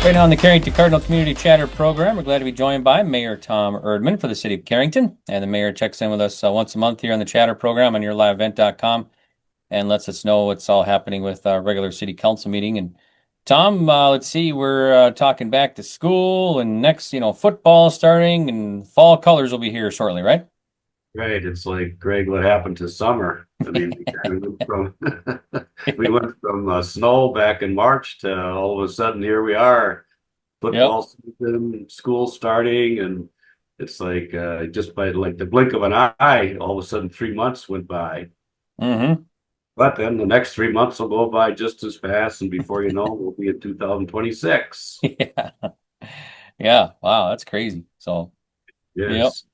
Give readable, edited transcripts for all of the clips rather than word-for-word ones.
Right now on the Carrington Cardinal Community Chatter program, we're glad to be joined by Mayor Tom Erdmann for the City of Carrington. And the mayor checks in with us once a month here on the Chatter program on yourliveevent.com and lets us know what's all happening with our regular city council meeting. And Tom, let's see, we're talking back to school and next, football starting and fall colors will be here shortly, right? Right. It's like, Greg, what happened to summer? I mean, we kind of went from we went from snow back in March to all of a sudden here we are, Yep. football season, school starting, and it's like just by like the blink of an eye, all of a sudden 3 months went by. Mm-hmm. But then the next 3 months will go by just as fast, and before you know, we'll be in 2026. Yeah. Yeah. Wow, that's crazy. So, yep. Yes.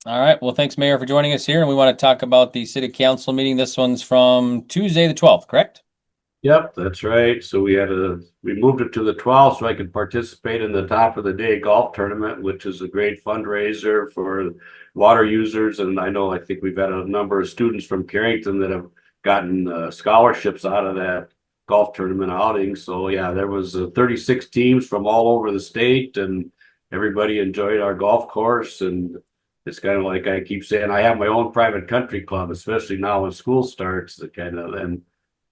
All right. Well, thanks, Mayor, for joining us here. And we want to talk about the city council meeting. This one's from Tuesday the 12th, correct? Yep, that's right. So we moved it to the 12th so I could participate in the top of the day golf tournament, which is a great fundraiser for water users. And I think we've had a number of students from Carrington that have gotten scholarships out of that golf tournament outing. So yeah, there was 36 teams from all over the state, and everybody enjoyed our golf course. And it's kind of like I keep saying, I have my own private country club, especially now when school starts. The kind of and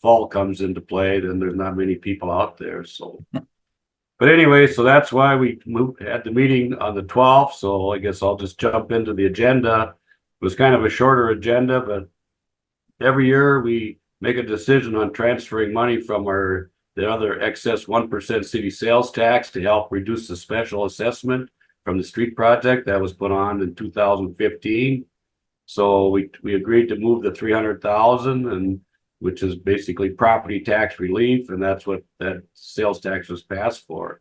fall comes into play, then there's not many people out there. So, but anyway, so that's why we had the meeting on the 12th. So I guess I'll just jump into the agenda. It was kind of a shorter agenda, but every year we make a decision on transferring money from the other excess 1% city sales tax to help reduce the special assessment from the street project that was put on in 2015. So we agreed to move the 300,000, and which is basically property tax relief, and that's what that sales tax was passed for.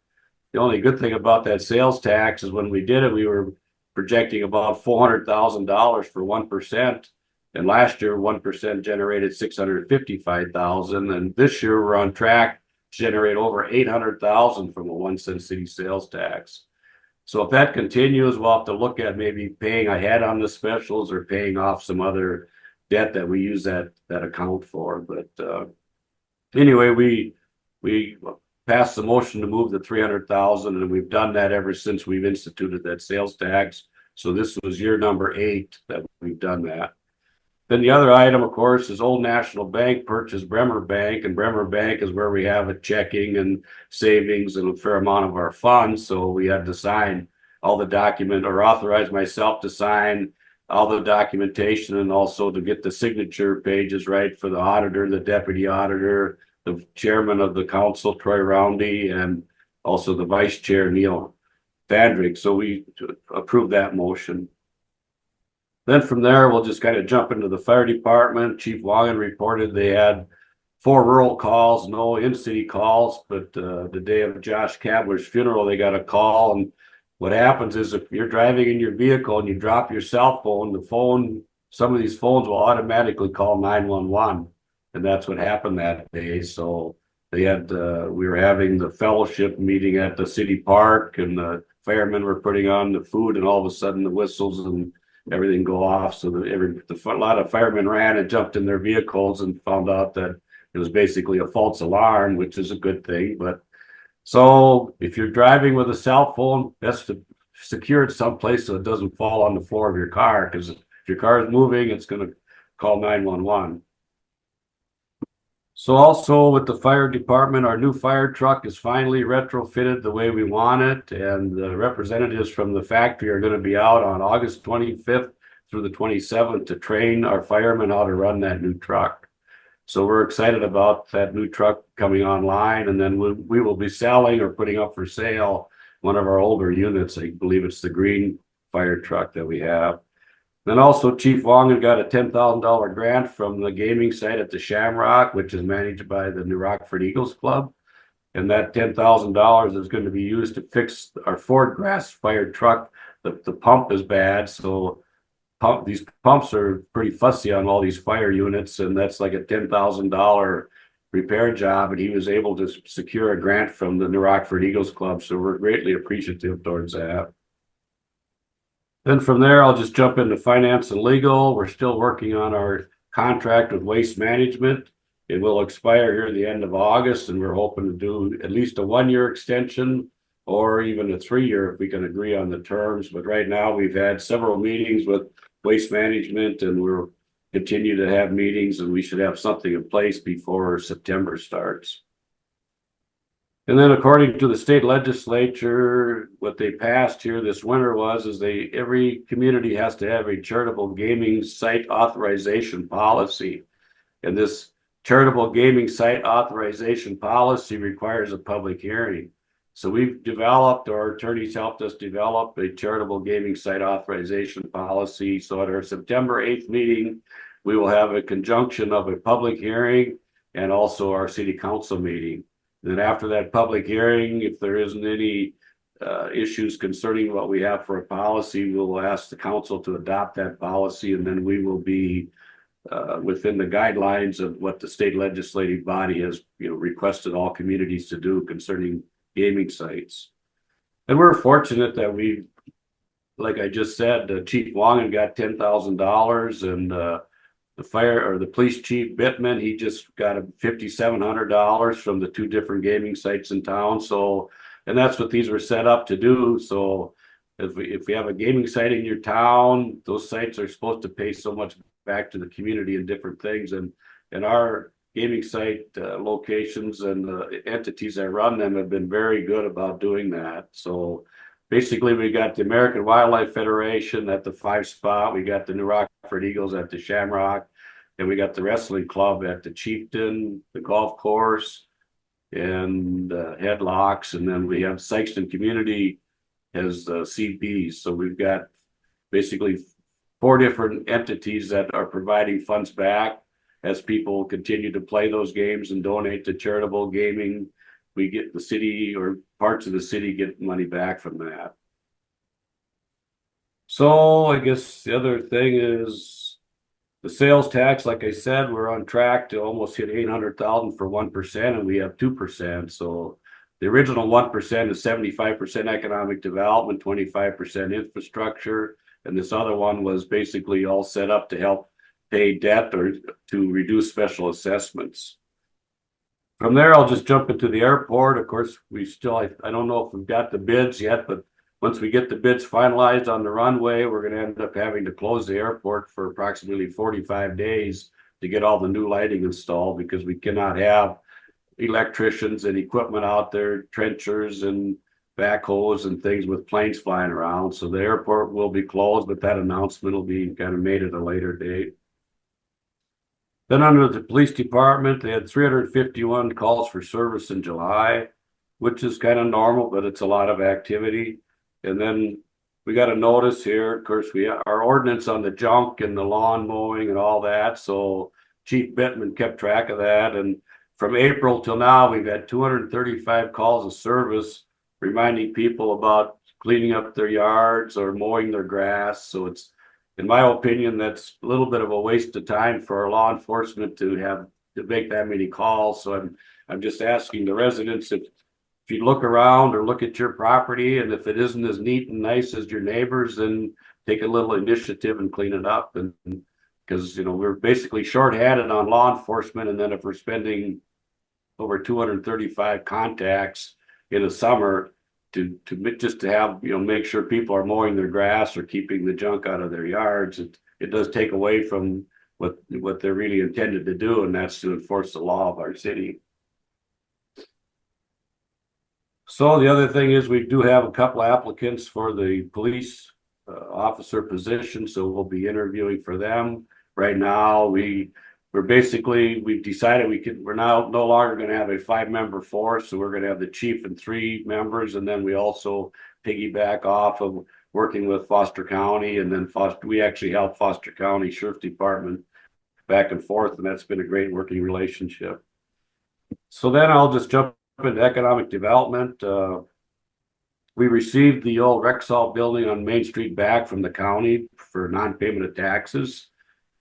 The only good thing about that sales tax is when we did it, we were projecting about $400,000 for 1%. And last year, 1% generated 655,000. And this year we're on track to generate over 800,000 from a 1 cent city sales tax. So if that continues, we'll have to look at maybe paying ahead on the specials or paying off some other debt that we use that account for. But anyway, we passed the motion to move the 300,000, and we've done that ever since we've instituted that sales tax. So this was year number 8 that we've done that. Then the other item, of course, is Old National Bank purchased Bremer Bank, and Bremer Bank is where we have a checking and savings and a fair amount of our funds. So we had to sign all the document, or authorize myself to sign all the documentation, and also to get the signature pages right for the auditor, the deputy auditor, the chairman of the council, Troy Roundy, and also the vice chair, Neil Vandrick. So we approved that motion. Then from there, we'll just kind of jump into the fire department. Chief Wangen reported they had 4 rural calls, no in-city calls, but the day of Josh Kabler's funeral, they got a call. And what happens is if you're driving in your vehicle and you drop your cell phone, some of these phones will automatically call 911. And that's what happened that day. So we were having the fellowship meeting at the city park, and the firemen were putting on the food, and all of a sudden the whistles and everything go off. So a lot of firemen ran and jumped in their vehicles and found out that it was basically a false alarm, which is a good thing. But so if you're driving with a cell phone, best to secure it someplace so it doesn't fall on the floor of your car, because if your car is moving, it's going to call 911. So also with the fire department, our new fire truck is finally retrofitted the way we want it. And the representatives from the factory are going to be out on August 25th through the 27th to train our firemen how to run that new truck. So we're excited about that new truck coming online. And then we will be selling or putting up for sale one of our older units. I believe it's the green fire truck that we have. Then also Chief Wangen got a $10,000 grant from the gaming site at the Shamrock, which is managed by the New Rockford Eagles Club. And that $10,000 is going to be used to fix our Ford grass fired truck. The pump is bad, so these pumps are pretty fussy on all these fire units, and that's like a $10,000 repair job. And he was able to secure a grant from the New Rockford Eagles Club, so we're greatly appreciative towards that. Then from there, I'll just jump into finance and legal. We're still working on our contract with Waste Management. It will expire here at the end of August, and we're hoping to do at least a 1-year extension or even a 3-year if we can agree on the terms. But right now we've had several meetings with Waste Management, and we're continue to have meetings, and we should have something in place before September starts. And then according to the state legislature, what they passed here this winter is every community has to have a charitable gaming site authorization policy. And this charitable gaming site authorization policy requires a public hearing. So we've developed, our attorneys helped us develop a charitable gaming site authorization policy. So at our September 8th meeting, we will have a conjunction of a public hearing and also our city council meeting. Then after that public hearing, if there isn't any issues concerning what we have for a policy, we'll ask the council to adopt that policy, and then we will be within the guidelines of what the state legislative body has, requested all communities to do concerning gaming sites. And we're fortunate that we, like I just said, Chief Wong got $10,000, and the police chief Bittman, he just got $5,700 from the 2 different gaming sites in town. So, and that's what these were set up to do. So if we have a gaming site in your town, those sites are supposed to pay so much back to the community and different things. And our gaming site locations and the entities that run them have been very good about doing that. So basically, we got the American Wildlife Federation at the 5 spot. We got the New Rockford Eagles at the Shamrock. And we got the wrestling club at the Chieftain, the golf course, and Headlocks. And then we have Sykeston Community as the CBs. So we've got basically 4 different entities that are providing funds back as people continue to play those games and donate to charitable gaming. We get the city, or parts of the city, get money back from that. So I guess the other thing is the sales tax. Like I said, we're on track to almost hit 800,000 for 1%, and we have 2%. So the original 1% is 75% economic development, 25% infrastructure, and this other one was basically all set up to help pay debt or to reduce special assessments. From there, I'll just jump into the airport. Of course, I don't know if we've got the bids yet, but once we get the bids finalized on the runway, we're going to end up having to close the airport for approximately 45 days to get all the new lighting installed, because we cannot have electricians and equipment out there, trenchers and backhoes and things with planes flying around. So the airport will be closed, but that announcement will be kind of made at a later date. Then under the police department, they had 351 calls for service in July, which is kind of normal, but it's a lot of activity. And then we got a notice here. Of course, our ordinance on the junk and the lawn mowing and all that. So Chief Bittman kept track of that. And from April till now, we've had 235 calls of service reminding people about cleaning up their yards or mowing their grass. So it's, in my opinion, that's a little bit of a waste of time for our law enforcement to make that many calls. So I'm just asking the residents, if you look around or look at your property, and if it isn't as neat and nice as your neighbors, then take a little initiative and clean it up. And because we're basically shorthanded on law enforcement, and then if we're spending over 235 contacts in a summer to have make sure people are mowing their grass or keeping the junk out of their yards, it does take away from what they're really intended to do, and that's to enforce the law of our city. So the other thing is, we do have a couple applicants for the police officer position, so we'll be interviewing for them. Right now, we've decided we're now no longer going to have a 5-member force, so we're going to have the chief and 3 members, and then we also piggyback off of working with Foster County, and then we actually help Foster County Sheriff Department back and forth, and that's been a great working relationship. So then I'll just jump into economic development. We received the old Rexall building on Main Street back from the county for non-payment of taxes,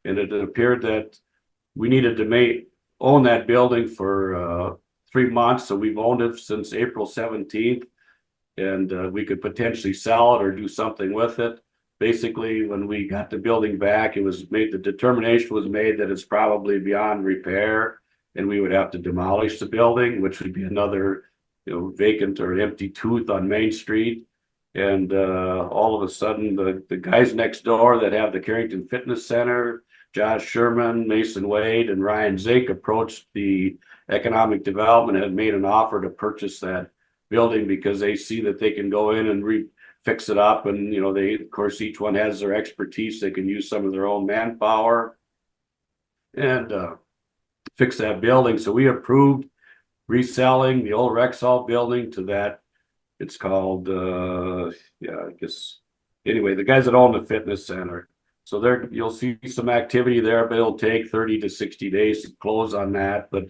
and it appeared that we needed to own that building for 3 months. So we've owned it since April 17th, and we could potentially sell it or do something with it. Basically, when we got the building back, the determination was made that it's probably beyond repair, and we would have to demolish the building, which would be another, vacant or empty tooth on Main Street. And all of a sudden, the guys next door that have the Carrington Fitness Center, Josh Sherman, Mason Wade, and Ryan Zake approached the economic development and had made an offer to purchase that building because they see that they can go in and fix it up. And, they, of course, each one has their expertise. They can use some of their own manpower and fix that building. So we approved reselling the old Rexall building to that. It's called, I guess, anyway, the guys that own the fitness center. So there, you'll see some activity there, but it'll take 30 to 60 days to close on that. But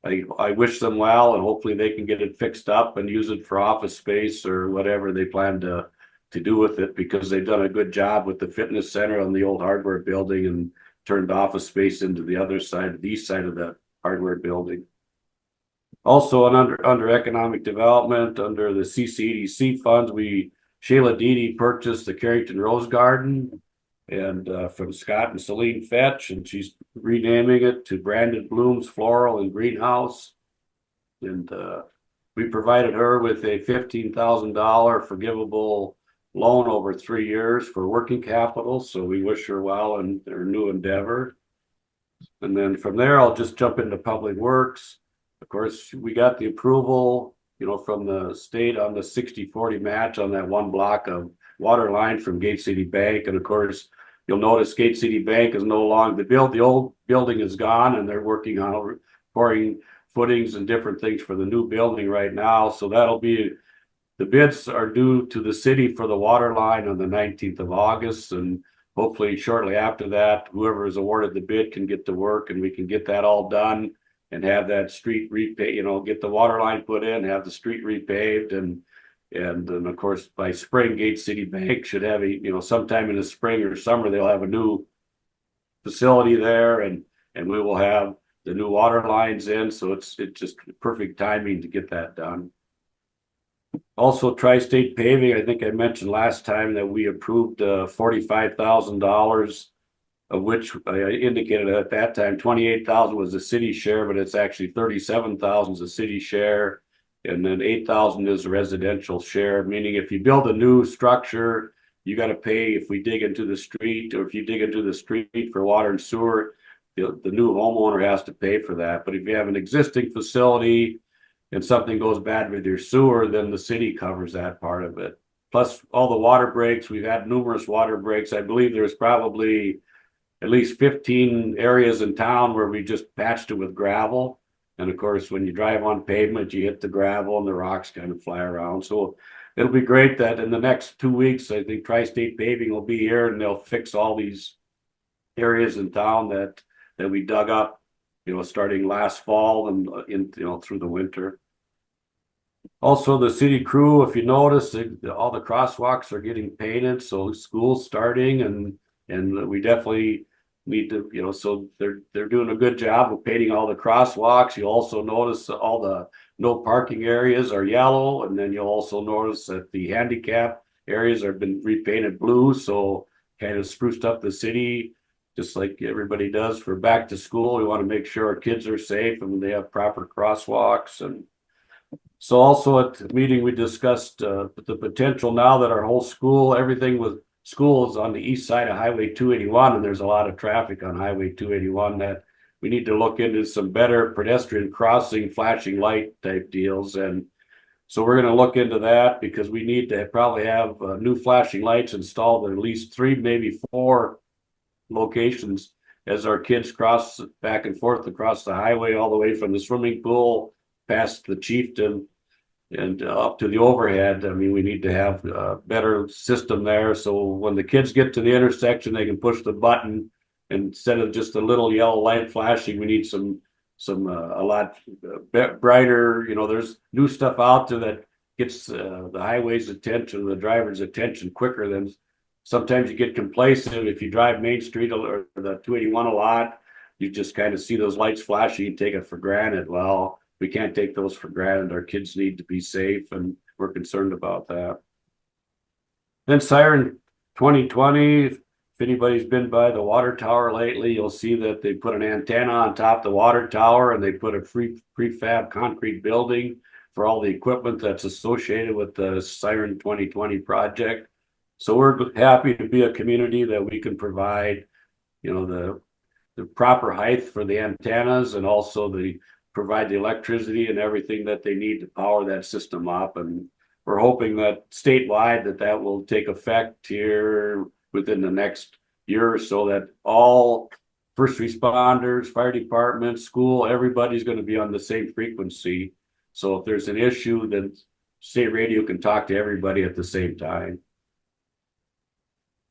I wish them well, and hopefully they can get it fixed up and use it for office space or whatever they plan to do with it, because they've done a good job with the fitness center on the old hardware building and turned office space into the other side, the east side of the hardware building. Also, under economic development, under the CCCC funds, Shayla Dede purchased the Carrington Rose Garden and from Scott and Celine Fetch, and she's renaming it to Branded Blooms Floral and Greenhouse. And we provided her with a $15,000 forgivable loan over 3 years for working capital. So we wish her well in her new endeavor. And then from there, I'll just jump into Public Works. Of course, we got the approval, from the state on the 60-40 match on that one block of water line from Gate City Bank. And of course, you'll notice Gate City Bank is no longer the old building is gone, and they're working on pouring footings and different things for the new building right now. So that'll be, the bids are due to the city for the water line on the 19th of August. And hopefully shortly after that, whoever is awarded the bid can get to work and we can get that all done and have that street repaved, get the water line put in, have the street repaved. And then of course, by spring, Gate City Bank should have sometime in the spring or summer, they'll have a new facility there, and we will have the new water lines in. So it's just perfect timing to get that done. Also, Tri-State Paving, I think I mentioned last time that we approved $45,000, of which I indicated at that time, 28,000 was the city share, but it's actually 37,000 is the city share. And then 8,000 is the residential share, meaning if you build a new structure, you got to pay if we dig into the street, or if you dig into the street for water and sewer, the new homeowner has to pay for that. But if you have an existing facility and something goes bad with your sewer, then the city covers that part of it. Plus all the water breaks, we've had numerous water breaks. I believe there's probably at least 15 areas in town where we just patched it with gravel. And of course, when you drive on pavement, you hit the gravel and the rocks kind of fly around. So it'll be great that in the next 2 weeks, I think Tri-State Paving will be here and they'll fix all these areas in town that we dug up, starting last fall and through the winter. Also, the city crew, if you notice, all the crosswalks are getting painted. So school's starting, and we definitely need to, so they're doing a good job of painting all the crosswalks. You'll also notice that all the no parking areas are yellow, and then you'll also notice that the handicap areas have been repainted blue, so kind of spruced up the city, just like everybody does for back to school. We want to make sure our kids are safe and they have proper crosswalks. And so also at the meeting, we discussed the potential now that our whole school, everything with schools on the east side of Highway 281, and there's a lot of traffic on Highway 281, that we need to look into some better pedestrian crossing, flashing light type deals. And so we're going to look into that, because we need to probably have new flashing lights installed at least 3, maybe 4 locations as our kids cross back and forth across the highway, all the way from the swimming pool past the Chieftain and up to the overhead. I mean, we need to have a better system there. So when the kids get to the intersection, they can push the button, and instead of just a little yellow light flashing, we need a lot brighter. There's new stuff out there that gets the highway's attention, the driver's attention quicker than sometimes you get complacent. If you drive Main Street or the 281 a lot, you just kind of see those lights flashing and take it for granted. Well, we can't take those for granted. Our kids need to be safe, and we're concerned about that. Then Siren 2020, if anybody's been by the water tower lately, you'll see that they put an antenna on top of the water tower and they put a prefab concrete building for all the equipment that's associated with the Siren 2020 project. So we're happy to be a community that we can provide, the proper height for the antennas and also provide the electricity and everything that they need to power that system up. And we're hoping that statewide that will take effect here within the next year or so, that all first responders, fire departments, school, everybody's going to be on the same frequency. So if there's an issue, then state radio can talk to everybody at the same time.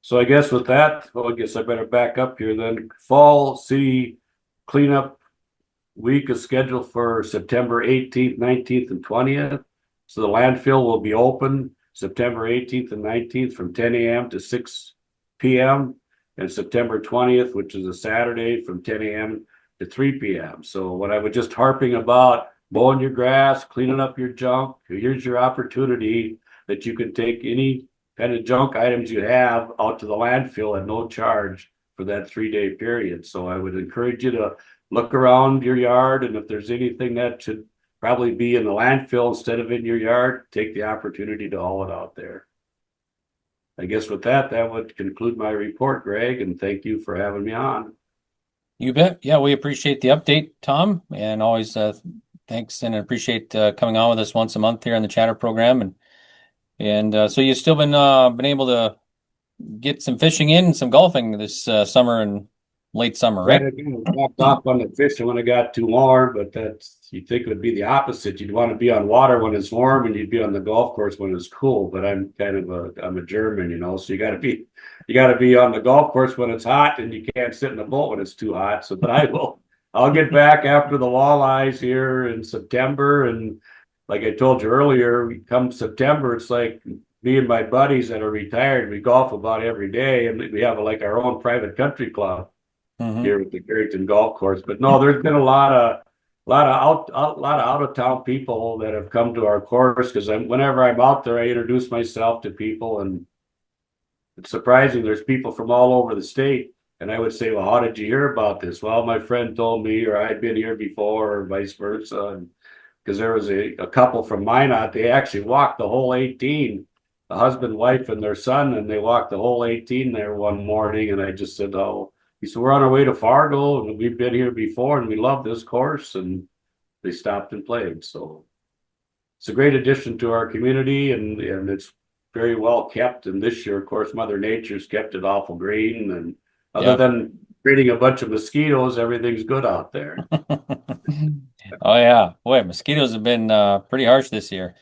So I guess with that, well, I guess I better back up here then. Fall city cleanup week is scheduled for September 18th, 19th, and 20th. So the landfill will be open September 18th and 19th from 10 a.m. to 6 p.m. and September 20th, which is a Saturday, from 10 a.m. to 3 p.m. So what I was just harping about, mowing your grass, cleaning up your junk, here's your opportunity that you can take any kind of junk items you have out to the landfill at no charge for that 3-day period. So I would encourage you to look around your yard, and if there's anything that should probably be in the landfill instead of in your yard, take the opportunity to haul it out there. I guess with that would conclude my report, Greg, and thank you for having me on. You bet. Yeah, we appreciate the update, Tom, and always thanks and appreciate coming on with us once a month here on the Chatter program. And so you've still been able to get some fishing in and some golfing this summer and late summer, right? Again, I backed off on the fishing when it got too warm, but you'd think it would be the opposite. You'd want to be on water when it's warm, and you'd be on the golf course when it's cool. But I'm a German, so you got to be on the golf course when it's hot, and you can't sit in the boat when it's too hot. So, but I'll get back after the walleyes here in September, and like I told you earlier, come September, it's like me and my buddies that are retired, we golf about every day, and we have like our own private country club here at the Carrington Golf Course. But no, there's been a lot of out of town people that have come to our course, because whenever I'm out there, I introduce myself to people, and it's surprising. There's people from all over the state, and I would say, well, how did you hear about this? Well, my friend told me, or I'd been here before, or vice versa. And because there was a couple from Minot, they actually walked the whole 18, the husband, wife, and their son, and they walked the whole 18 there one morning. And I just said, oh, he said, we're on our way to Fargo, and we've been here before, and we love this course. And they stopped and played. So it's a great addition to our community, and it's very well kept. And this year, of course, Mother Nature's kept it awful green. And other than breeding a bunch of mosquitoes, everything's good out there. Oh yeah, boy, mosquitoes have been pretty harsh this year.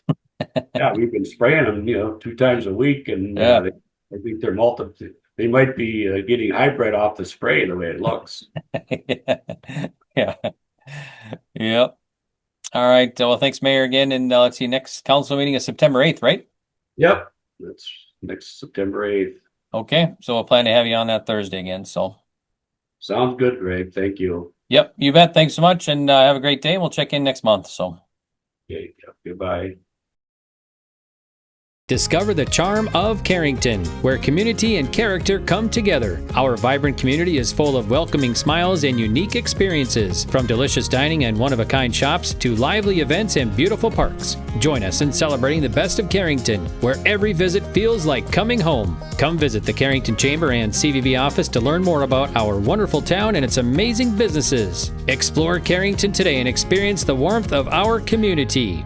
Yeah, we've been spraying them, 2 times a week, and I think they're multiple. They might be getting hybrid off the spray the way it looks. Yeah. Yep. All right. Well, thanks, Mayor, again, and let's see. Next council meeting is September 8th, right? Yep, that's next September 8th. Okay, so we'll plan to have you on that Thursday again. So sounds good, Greg. Thank you. Yep, you bet. Thanks so much, and have a great day. We'll check in next month. So, okay, goodbye. Discover the charm of Carrington, where community and character come together. Our vibrant community is full of welcoming smiles and unique experiences, from delicious dining and one-of-a-kind shops to lively events and beautiful parks. Join us in celebrating the best of Carrington, where every visit feels like coming home. Come visit the Carrington Chamber and CVB office to learn more about our wonderful town and its amazing businesses. Explore Carrington today and experience the warmth of our community.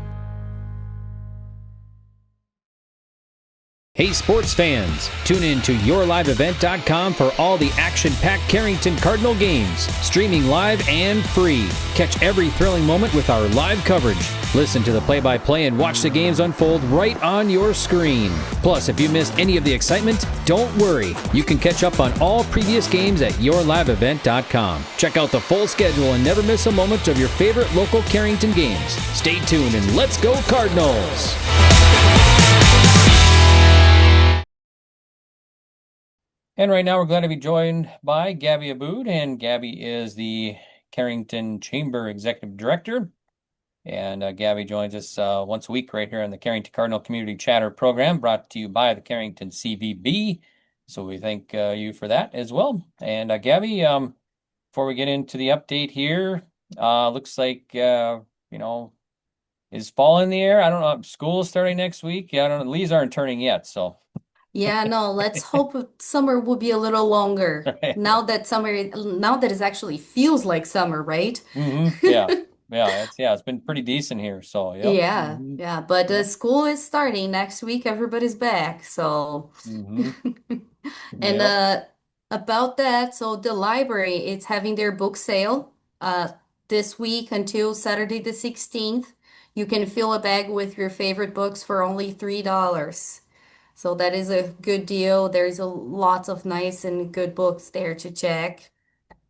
Hey sports fans, tune in to yourliveevent.com for all the action-packed Carrington Cardinal games, streaming live and free. Catch every thrilling moment with our live coverage. Listen to the play-by-play and watch the games unfold right on your screen. Plus, if you missed any of the excitement, don't worry. You can catch up on all previous games at yourliveevent.com. Check out the full schedule and never miss a moment of your favorite local Carrington games. Stay tuned and let's go Cardinals! And right now we're glad to be joined by Gabi Aboud, and Gabi is the Carrington Chamber Executive Director. And Gabi joins us once a week right here on the Carrington Cardinal Community Chatter program, brought to you by the Carrington CVB. So we thank you for that as well. And Gabby, before we get into the update here, looks like is fall in the air? I don't know. School is starting next week. Yeah, I don't know. Leaves aren't turning yet, so Yeah, no, let's hope summer will be a little longer. Now that it actually feels like summer, right? Yeah. It's been pretty decent here. So yep. Yeah, yeah, but Yep. school is starting next week. Everybody's back, so and Yep. about that, so the library it's having their book sale this week until Saturday the 16th. You can fill a bag with your favorite books for only $3. So that is a good deal. There's a lots of nice and good books there to check.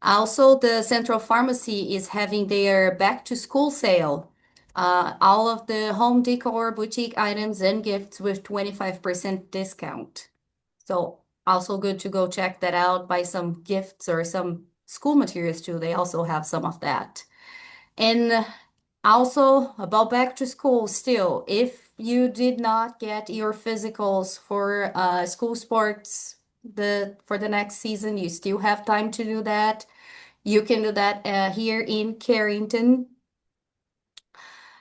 Also, the Central Pharmacy is having their back to school sale. All of the home decor, boutique items, and gifts with 25% discount. So also good to go check that out, buy some gifts or some school materials too. They also have some of that. And also about back to school still, if you did not get your physicals for school sports for the next season, you still have time to do that. You can do that here in Carrington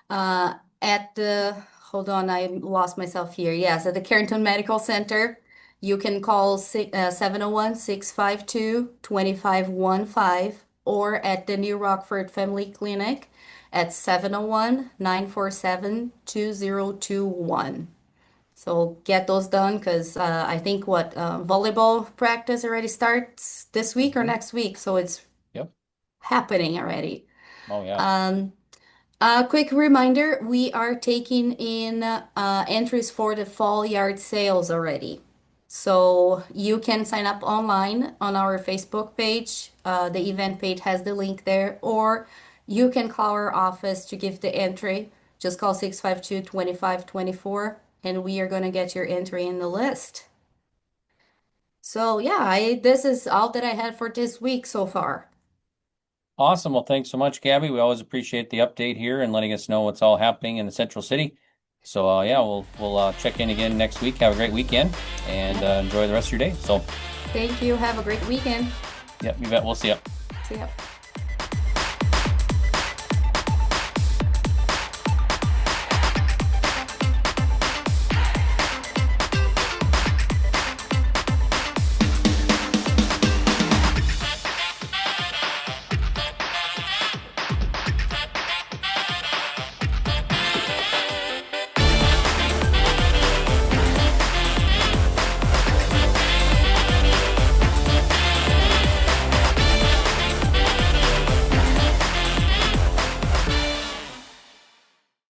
at the, hold on, I lost myself here. Yes, at the Carrington Medical Center. You can call 701-652-2515 or at the New Rockford Family Clinic at 701-947-2021. So get those done because I think volleyball practice already starts this week or next week. So it's Yep. happening already. Oh yeah. A quick reminder, we are taking in entries for the fall yard sales already. So you can sign up online on our Facebook page. The event page has the link there, or you can call our office to give the entry. Just call 652-2524, and we are going to get your entry in the list. So yeah, this is all that I had for this week so far. Awesome. Well, thanks so much, Gabby. We always appreciate the update here and letting us know what's all happening in the Central City. So yeah, we'll check in again next week. Have a great weekend and enjoy the rest of your day. So Thank you. Have a great weekend. yeah, you bet. We'll see you. See ya.